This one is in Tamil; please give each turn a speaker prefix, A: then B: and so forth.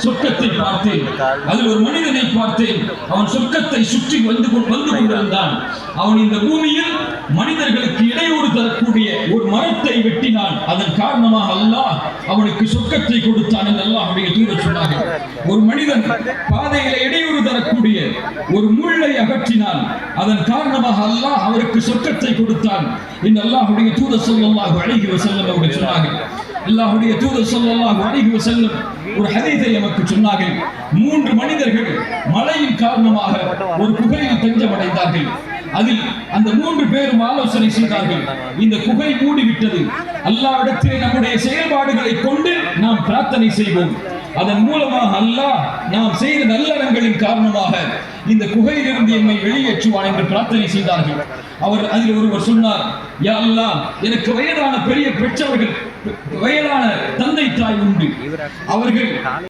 A: சொர்க்கத்தை பார்த்தேன். அதில் ஒரு மனிதனை பார்த்தேன். அவன் சொர்க்கத்தை சுற்றி வந்து கொண்டிருந்தான். அவன் இந்த பூமியில் மனிதர்களுக்கு இடையூறு தரக்கூடிய ஒரு மரத்தை வெட்டினான். அதன் காரணமாக அல்லாஹ் அவனுக்கு சொர்க்கத்தை கொடுத்தான் என்று அல்லாஹ்வுடைய தூதர் சொன்னார்கள். ஒரு மனிதன் பாதையில இடையூறு தரக்கூடிய ஒரு முள்ளை அகற்றினான். அதன் காரணமாக அல்லாஹ் அவருக்கு சொர்க்கத்தை கொடுத்தான் என்று அல்லாஹ்வுடைய தூதர் ஸல்லல்லாஹு அலைஹி வஸல்லம் அவர்கள் சொன்னார்கள். அல்லாஹ்வுடைய தூதர் ஸல்லல்லாஹு அலைஹி வஸல்லம் ஒரு ஹதீஸை நமக்கு சொன்னார்கள். 3 மனிதர்கள் மழையின் காரணமாக ஒரு குகையில் தஞ்சமடைந்தார்கள். அதில் அந்த 3 பேரும் ஆலோசனை செய்தார்கள். இந்த குகை மூடிவிட்டது, அல்லாஹ்விடத்திலே நம்முடைய செயல்பாடுகளை கொண்டு நாம் பிரார்த்தனை செய்வோம். அதன் மூலமாக அல்லாஹ் நாம் செய்த நல்லறங்களின் காரணமாக இந்த குகையிலிருந்து என்னை வெளியேற்றுவான் என்று பிரார்த்தனை செய்தார்கள். அதில் ஒருவர் சொன்னார், யா அல்லாஹ், எனக்கு வயதான பெரிய பெற்றவர்கள், வயதான தந்தை தாய் உண்டு. அவர்கள்